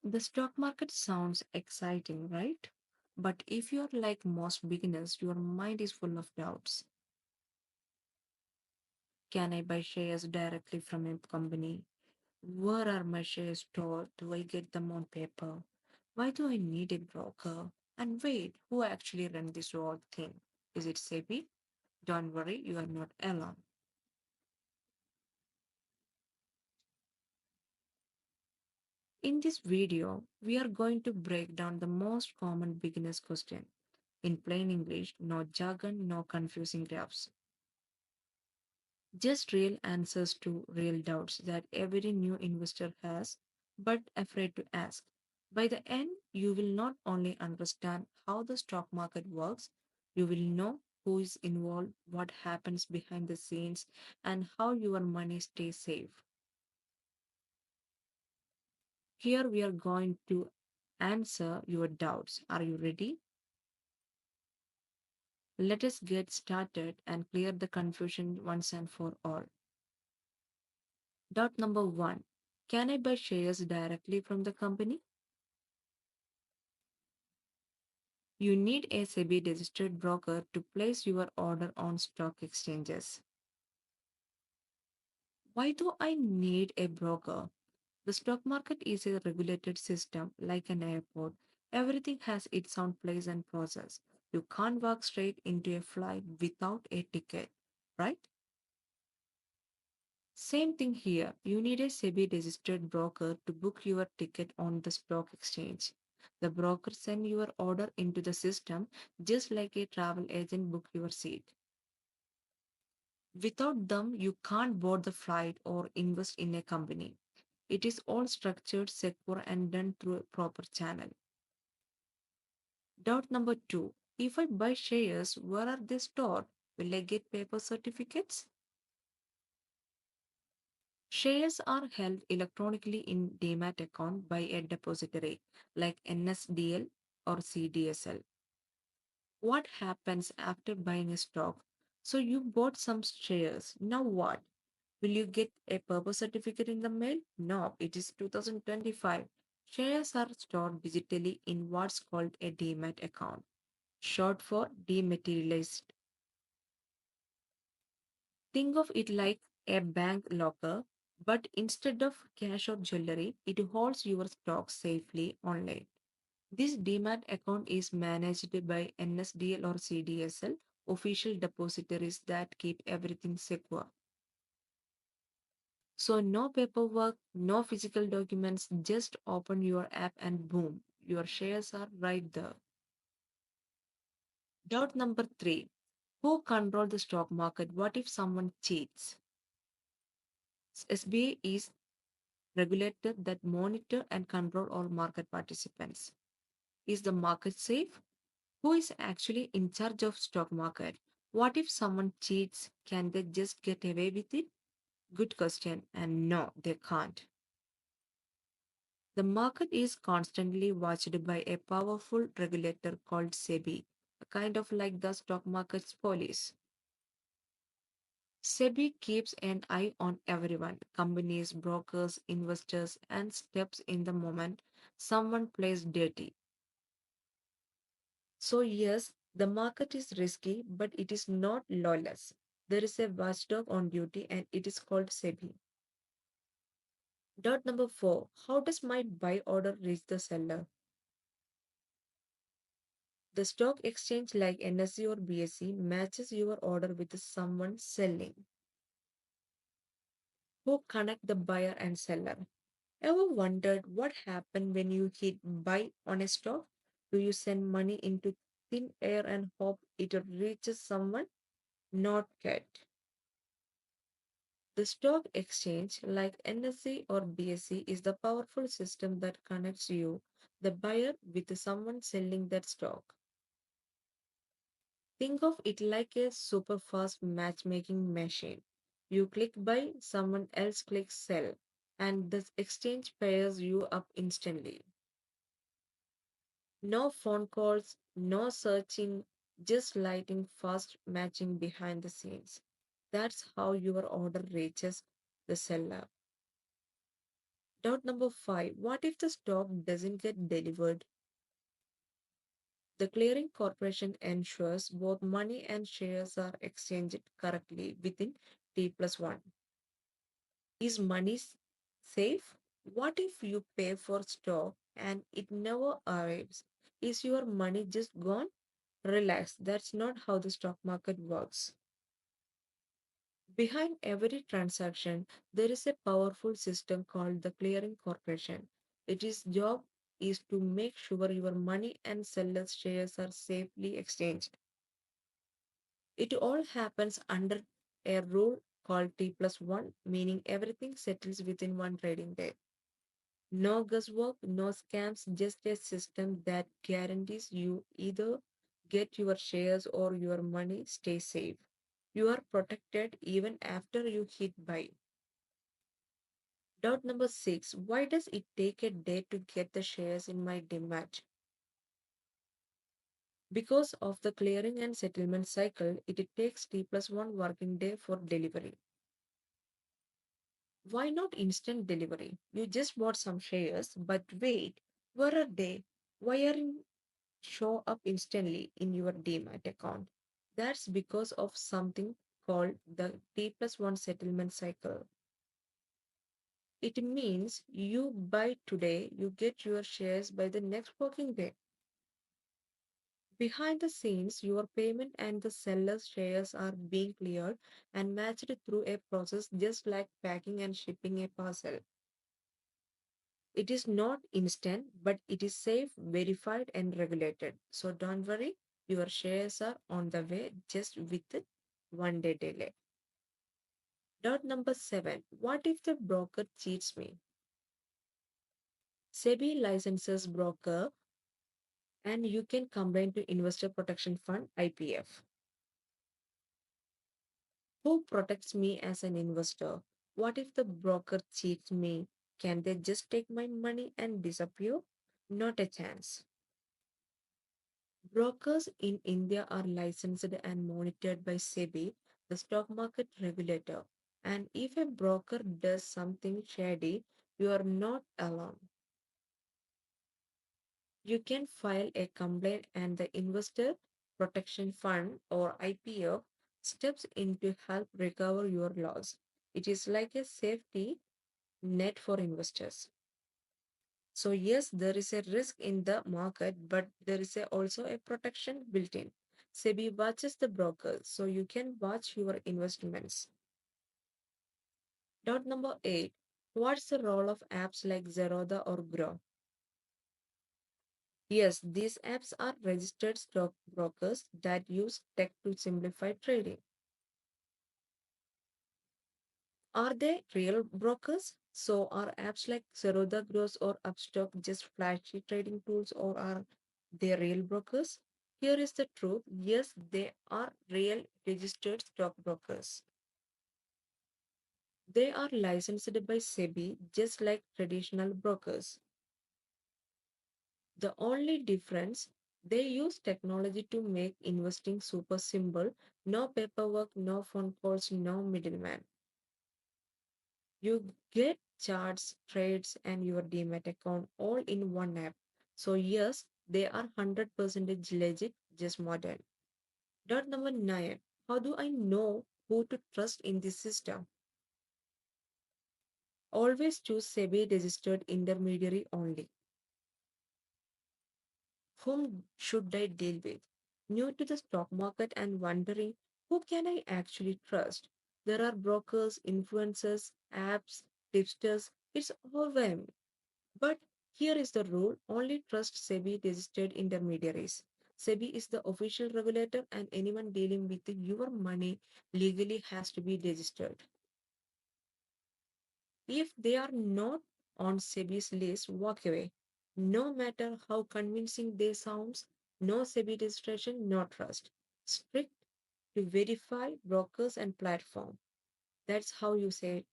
The stock market sounds exciting, right? But if you're like most beginners, your mind is full of doubts. Can I buy shares directly from a company? Where are my shares stored? Do I get them on paper? Why do I need a broker? And wait, who actually run this whole thing? Is it SEBI? Don't worry, you are not alone. In this video, we are going to break down the most common beginner's question. In plain English, no jargon, no confusing graphs. Just real answers to real doubts that every new investor has, but afraid to ask. By the end, you will not only understand how the stock market works, you will know who is involved, what happens behind the scenes, and how your money stays safe. Here we are going to answer your doubts. Are you ready? Let us get started and clear the confusion once and for all. Doubt number one. Can I buy shares directly from the company? You need a SEBI registered broker to place your order on stock exchanges. Why do I need a broker? The stock market is a regulated system like an airport. Everything has its own place and process. You can't walk straight into a flight without a ticket, right? Same thing here. You need a SEBI registered broker to book your ticket on the stock exchange. The broker send your order into the system just like a travel agent book your seat. Without them, you can't board the flight or invest in a company. It is all structured, secure, and done through a proper channel. Doubt number two. If I buy shares, where are they stored? Will I get paper certificates? Shares are held electronically in demat account by a depository like NSDL or CDSL. What happens after buying a stock? So you bought some shares. Now what? Will you get a purpose certificate in the mail? No, it is 2025. Shares are stored digitally in what's called a demat account, short for dematerialized. Think of it like a bank locker, but instead of cash or jewelry, it holds your stocks safely online. This demat account is managed by NSDL or CDSL, official depositories that keep everything secure. So, no paperwork, no physical documents, just open your app and boom, your shares are right there. Doubt number three. Who control the stock market? What if someone cheats? SBA is regulator that monitor and control all market participants. Is the market safe? Who is actually in charge of stock market? What if someone cheats? Can they just get away with it? Good question. And no, they can't. The market is constantly watched by a powerful regulator called SEBI, kind of like the stock market's police. SEBI keeps an eye on everyone companies, brokers, investors, and steps in the moment someone plays dirty. So, yes, the market is risky, but it is not lawless. There is a watchdog on duty, and it is called SEBI. Dot number four. How does my buy order reach the seller? The stock exchange like NSE or BSE matches your order with someone selling who connect the buyer and seller. Ever wondered what happened when you hit buy on a stock? Do you send money into thin air and hope it reaches someone? Not yet. The stock exchange, like NSE or BSE, is the powerful system that connects you, the buyer, with someone selling that stock. Think of it like a super fast matchmaking machine. You click buy, someone else clicks sell, and the exchange pairs you up instantly. No phone calls, no searching, just lighting fast matching behind the scenes. That's how your order reaches the seller. Doubt number five, what if the stock doesn't get delivered? The clearing corporation ensures both money and shares are exchanged correctly within T plus 1. Is money safe? What if you pay for stock and it never arrives? Is your money just gone? Relax, that's not how the stock market works. Behind every transaction, there is a powerful system called the clearing corporation. Its job is to make sure your money and sellers' shares are safely exchanged. It all happens under a rule called T plus 1, meaning everything settles within one trading day. No guesswork, no scams, just a system that guarantees you either get your shares or your money stay safe. You are protected even after you hit buy. Doubt number six, why does it take a day to get the shares in my demat? Because of the clearing and settlement cycle, it takes T plus 1 working day for delivery. Why not instant delivery? You just bought some shares, but wait, where are they? Why aren't show up instantly in your demat account? That's because of something called the T plus 1 settlement cycle. It means you buy today, you get your shares by the next working day. Behind the scenes, your payment and the seller's shares are being cleared and matched through a process just like packing and shipping a parcel. It is not instant, but it is safe, verified, and regulated. So don't worry, your shares are on the way just with a 1 day delay. Doubt number seven, what if the broker cheats me? SEBI licenses broker and you can combine to Investor Protection Fund IPF. Who protects me as an investor? What if the broker cheats me? Can they just take my money and disappear? Not a chance. Brokers in India are licensed and monitored by SEBI, the stock market regulator. And if a broker does something shady, you are not alone. You can file a complaint, and the Investor Protection Fund or IPF steps in to help recover your loss. It is like a safety net for investors. So yes, there is a risk in the market, but there is also a protection built in. SEBI watches the brokers, so you can watch your investments. Dot number eight. What's the role of apps like Zerodha or Grow? Yes, these apps are registered stock brokers that use tech to simplify trading. Are they real brokers? So are apps like Zerodha Grows or Upstock just flashy trading tools or are they real brokers? Here is the truth. Yes, they are real registered stockbrokers. They are licensed by SEBI just like traditional brokers. The only difference, they use technology to make investing super simple. No paperwork, no phone calls, no middleman. You get charts, trades, and your demat account all in one app. So, yes, they are 100% legit, just modern. Dot number nine. How do I know who to trust in this system? Always choose SEBI registered intermediary only. Whom should I deal with? New to the stock market and wondering who can I actually trust? There are brokers, influencers, apps, tipsters. It's overwhelming. But here is the rule, only trust SEBI registered intermediaries. SEBI is the official regulator, and anyone dealing with your money legally has to be registered. If they are not on SEBI's list, walk away. No matter how convincing they sound, no SEBI registration, no trust. Strict to verify brokers and platform. That's how you say it.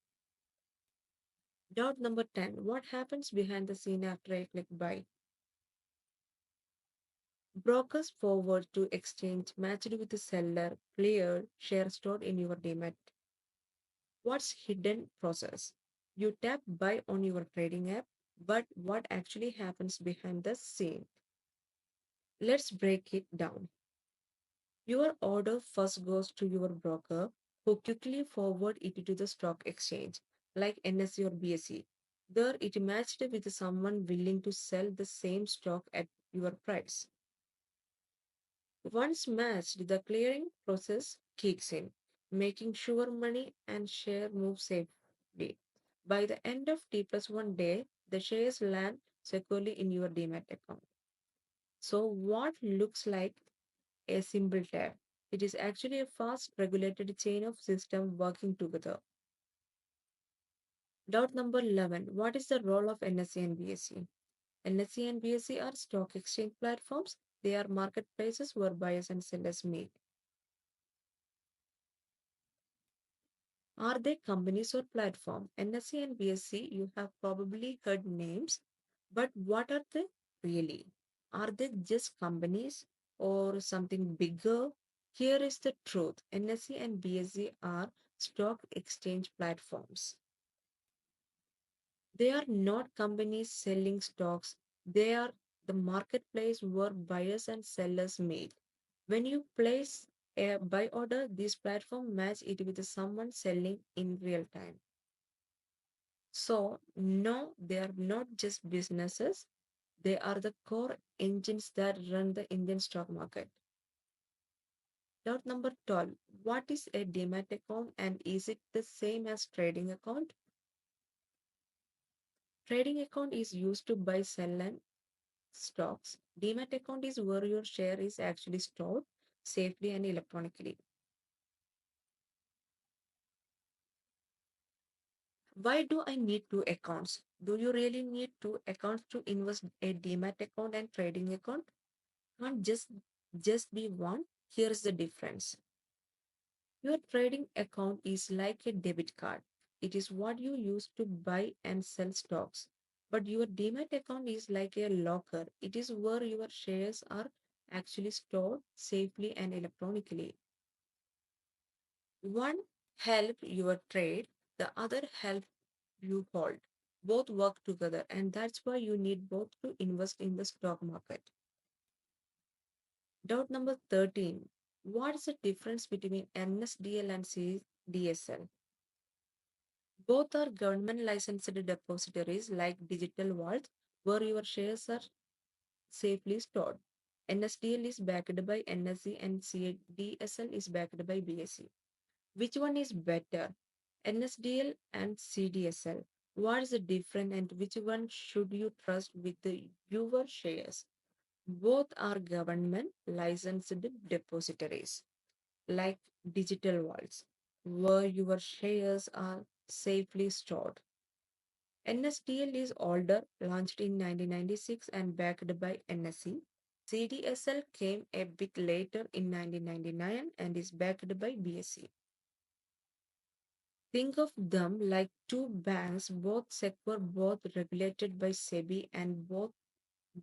Doubt number 10. What happens behind the scene after I click buy? Brokers forward to exchange matched with the seller, cleared, share stored in your demat. What's hidden process? You tap buy on your trading app, but what actually happens behind the scene? Let's break it down. Your order first goes to your broker, who quickly forward it to the stock exchange, like NSE or BSE. There it matched with someone willing to sell the same stock at your price. Once matched, the clearing process kicks in, making sure money and share move safely. By the end of T plus 1 day, the shares land securely in your demat account. So, what looks like a simple tab? It is actually a fast regulated chain of systems working together. Doubt number 11. What is the role of NSE and BSE? NSE and BSE are stock exchange platforms. They are marketplaces where buyers and sellers meet. Are they companies or platform? NSE and BSE, you have probably heard names, but what are they really? Are they just companies or something bigger? Here is the truth. NSE and BSE are stock exchange platforms. They are not companies selling stocks. They are the marketplace where buyers and sellers meet. When you place a buy order, this platform match it with someone selling in real time. So, no, they are not just businesses, they are the core engines that run the Indian stock market. Doubt number 12. What is a demat account and is it the same as trading account? Trading account is used to buy, sell, and stocks. Demat account is where your share is actually stored safely and electronically. Why do I need two accounts? Do you really need two accounts to invest a demat account and trading account? Can't just be one. Here's the difference. Your trading account is like a debit card. It is what you use to buy and sell stocks. But your demat account is like a locker. It is where your shares are actually stored safely and electronically. One help your trade, the other help you hold. Both work together, and that's why you need both to invest in the stock market. Doubt number 13. What is the difference between NSDL and CDSL? Both are government licensed depositories like digital vaults where your shares are safely stored. NSDL is backed by NSE and CDSL is backed by BSE. Which one is better? NSDL and CDSL. What is the difference and which one should you trust with your shares? Both are government licensed depositories like digital vaults where your shares are safely stored. NSDL is older, launched in 1996 and backed by NSE. CDSL came a bit later in 1999 and is backed by BSE. Think of them like two banks, both secure, both regulated by SEBI, and both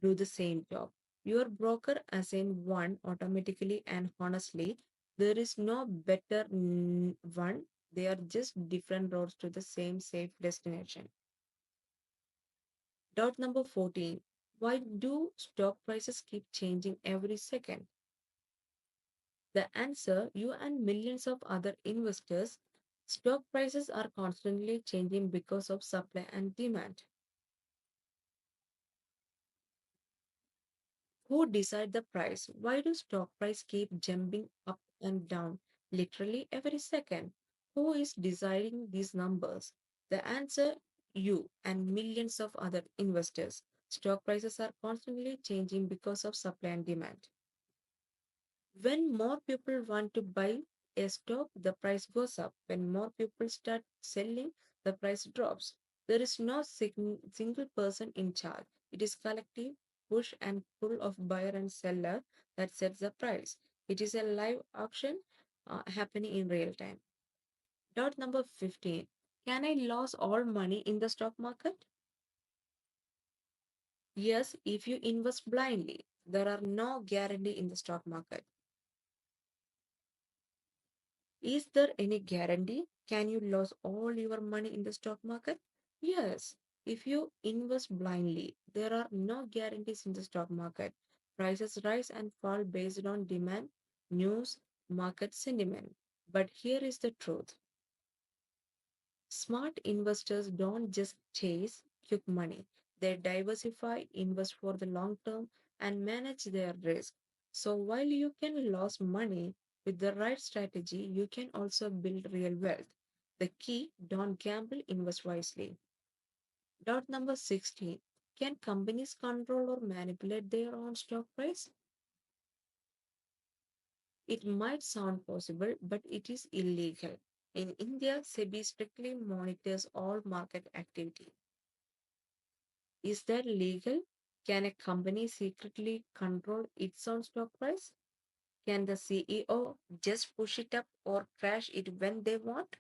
do the same job. Your broker assign one automatically and honestly. There is no better one. They are just different roads to the same safe destination. Doubt number 14. Why do stock prices keep changing every second? The answer, you and millions of other investors, stock prices are constantly changing because of supply and demand. Who decide the price? Why do stock price keep jumping up and down literally every second? Who is deciding these numbers? The answer, you and millions of other investors. Stock prices are constantly changing because of supply and demand. When more people want to buy a stock, the price goes up. When more people start selling, the price drops. There is no single person in charge. It is collective push and pull of buyer and seller that sets the price. It is a live auction happening in real time. Dot number 15. Can I lose all money in the stock market? Yes, if you invest blindly. There are no guarantee in the stock market. Is there any guarantee? Can you lose all your money in the stock market? Yes, if you invest blindly, there are no guarantees in the stock market. Prices rise and fall based on demand, news, market sentiment. But here is the truth: smart investors don't just chase quick money, they diversify, invest for the long term, and manage their risk. So while you can lose money with the right strategy, you can also build real wealth. The key: don't gamble, invest wisely. Dot number 16. Can companies control or manipulate their own stock price? It might sound possible, but it is illegal. In India, SEBI strictly monitors all market activity. Is that legal? Can a company secretly control its own stock price? Can the CEO just push it up or crash it when they want?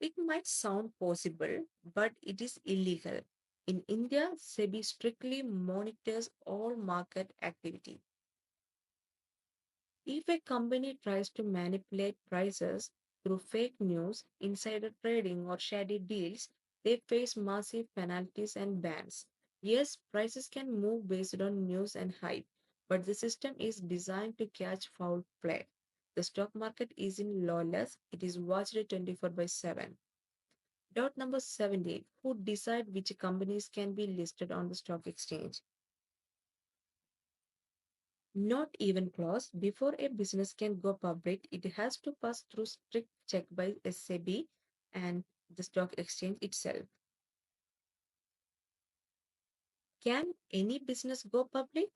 It might sound possible, but it is illegal. In India, SEBI strictly monitors all market activity. If a company tries to manipulate prices through fake news, insider trading, or shady deals, they face massive penalties and bans. Yes, prices can move based on news and hype, but the system is designed to catch foul play. The stock market isn't lawless, it is watched 24 by 7. Dot number 17. Who decide which companies can be listed on the stock exchange? Not even close. Before a business can go public, it has to pass through strict check by SEBI and the stock exchange itself. Can any business go public?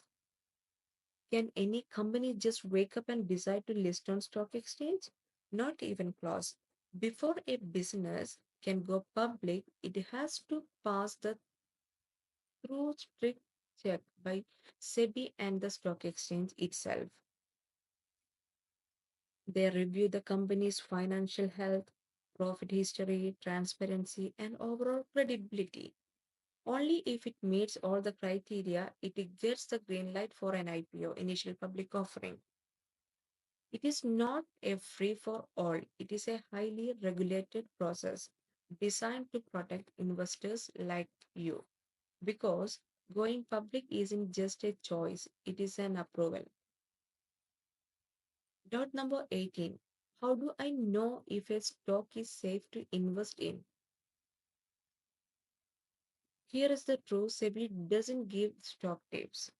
Can any company just wake up and decide to list on stock exchange? Not even close. Before a business can go public, it has to pass the through strict check by SEBI and the stock exchange itself. They review the company's financial health, profit history, transparency, and overall credibility. Only if it meets all the criteria, it gets the green light for an IPO, initial public offering. It is not a free for all, it is a highly regulated process designed to protect investors like you. Because going public isn't just a choice, it is an approval. Dot number 18. How do I know if a stock is safe to invest in? Here is the truth: SEBI doesn't give stock tips.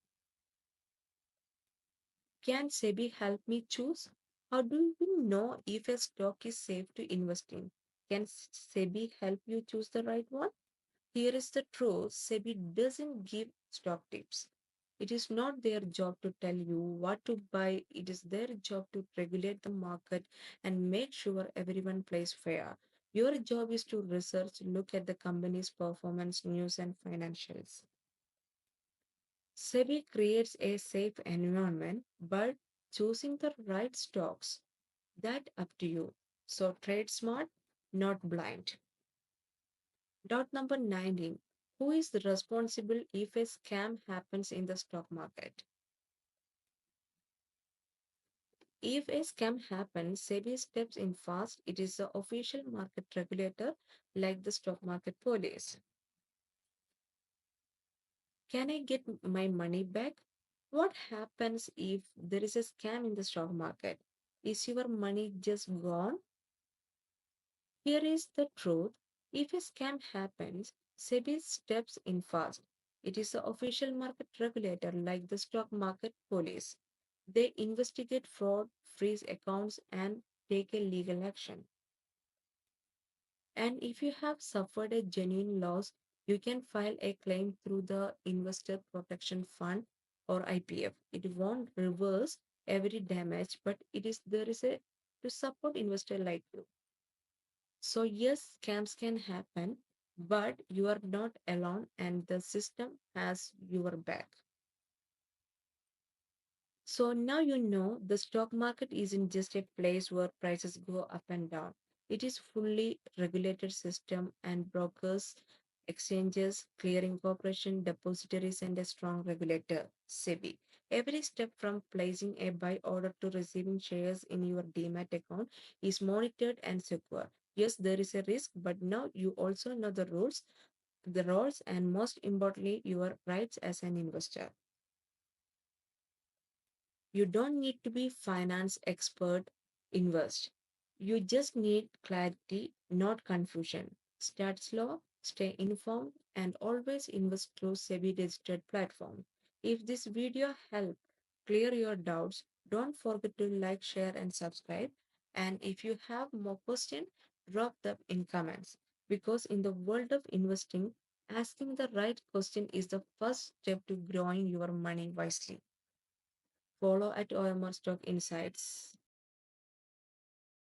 Can SEBI help me choose? How do you know if a stock is safe to invest in? Can SEBI help you choose the right one? Here is the truth: SEBI doesn't give stock tips. It is not their job to tell you what to buy, it is their job to regulate the market and make sure everyone plays fair. Your job is to research, look at the company's performance, news, and financials. SEBI creates a safe environment, but choosing the right stocks, that up to you. So trade smart, not blind. Dot number 19. Who is responsible if a scam happens in the stock market? If a scam happens, SEBI steps in fast. It is the official market regulator, like the stock market police. Can I get my money back? What happens if there is a scam in the stock market? Is your money just gone? Here is the truth. If a scam happens, SEBI steps in fast. It is the official market regulator, like the stock market police. They investigate fraud, freeze accounts, and take a legal action. And if you have suffered a genuine loss, you can file a claim through the Investor Protection Fund or IPF. It won't reverse every damage, but it is there is a to support investor like you. So yes, scams can happen, but you are not alone and the system has your back. So now you know the stock market isn't just a place where prices go up and down. It is fully regulated system and brokers, exchanges, clearing corporation, depositories, and a strong regulator, SEBI. Every step from placing a buy order to receiving shares in your demat account is monitored and secure. Yes, there is a risk, but now you also know the rules. the roles, and most importantly, your rights as an investor. You don't need to be finance expert invest. You just need clarity, not confusion. Start slow, stay informed, and always invest through SEBI registered platform. If this video helped clear your doubts, don't forget to like, share, and subscribe. And if you have more questions, drop them in comments. Because in the world of investing, asking the right question is the first step to growing your money wisely. Follow at OMR Stock Insights.